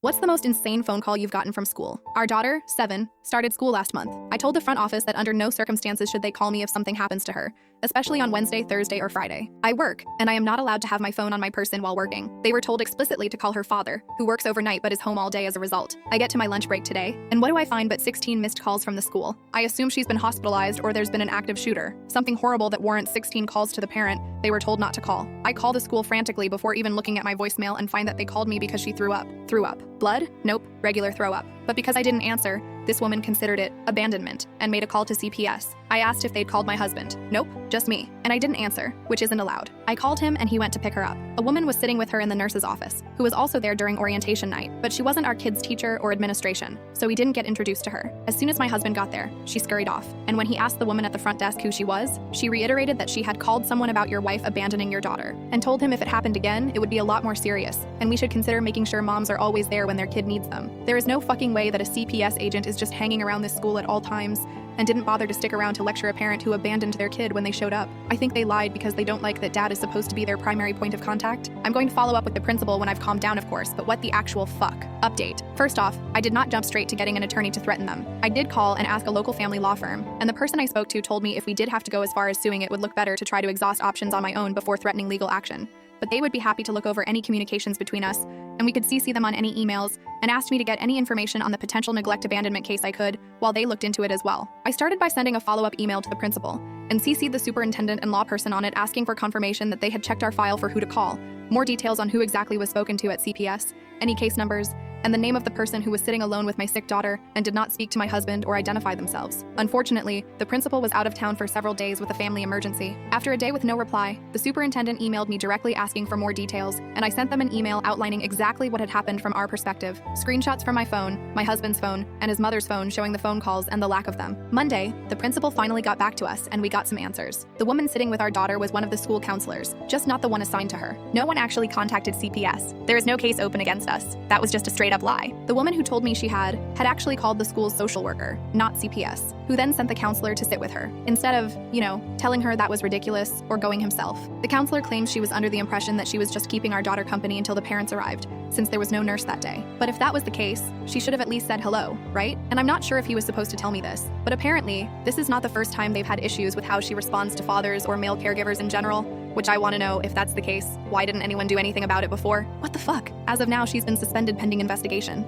What's the most insane phone call you've gotten from school? Our daughter, 7, started school last month. I told the front office that under no circumstances should they call me if something happens to her, especially on Wednesday, Thursday, or Friday. I work, and I am not allowed to have my phone on my person while working. They were told explicitly to call her father, who works overnight but is home all day as a result. I get to my lunch break today, and what do I find but 16 missed calls from the school? I assume she's been hospitalized or there's been an active shooter. Something horrible that warrants 16 calls to the parent they were told not to call. I call the school frantically before even looking at my voicemail and find that they called me because she threw up. Threw up. Blood? Nope. Regular throw up. But because I didn't answer, this woman considered it abandonment and made a call to CPS. I asked if they'd called my husband. Nope, just me. And I didn't answer, which isn't allowed. I called him and he went to pick her up. A woman was sitting with her in the nurse's office, who was also there during orientation night, but she wasn't our kid's teacher or administration, so we didn't get introduced to her. As soon as my husband got there, she scurried off. And when he asked the woman at the front desk who she was, she reiterated that she had called someone about your wife abandoning your daughter, and told him if it happened again, it would be a lot more serious, and we should consider making sure moms are always there when their kid needs them. There is no fucking way that a CPS agent is just hanging around this school at all times and didn't bother to stick around to lecture a parent who abandoned their kid when they showed up. I think they lied because they don't like that dad is supposed to be their primary point of contact. I'm going to follow up with the principal when I've calmed down, of course, but what the actual fuck? Update. First off, I did not jump straight to getting an attorney to threaten them. I did call and ask a local family law firm, and the person I spoke to told me if we did have to go as far as suing, it would look better to try to exhaust options on my own before threatening legal action. But they would be happy to look over any communications between us, and we could CC them on any emails, and asked me to get any information on the potential neglect abandonment case I could, while they looked into it as well. I started by sending a follow-up email to the principal, and CC'd the superintendent and law person on it, asking for confirmation that they had checked our file for who to call, more details on who exactly was spoken to at CPS, any case numbers, and the name of the person who was sitting alone with my sick daughter and did not speak to my husband or identify themselves. Unfortunately, the principal was out of town for several days with a family emergency. After a day with no reply, the superintendent emailed me directly asking for more details, and I sent them an email outlining exactly what had happened from our perspective. Screenshots from my phone, my husband's phone, and his mother's phone showing the phone calls and the lack of them. Monday, the principal finally got back to us and we got some answers. The woman sitting with our daughter was one of the school counselors, just not the one assigned to her. No one actually contacted CPS. There is no case open against us. That was just a straight up lie. The woman who told me she had actually called the school's social worker, not CPS, who then sent the counselor to sit with her, instead of, telling her that was ridiculous or going himself. The counselor claims she was under the impression that she was just keeping our daughter company until the parents arrived, since there was no nurse that day. But if that was the case, she should have at least said hello, right? And I'm not sure if he was supposed to tell me this, but apparently, this is not the first time they've had issues with how she responds to fathers or male caregivers in general, which I want to know if that's the case. Why didn't anyone do anything about it before? What the fuck? As of now, she's been suspended pending investigation.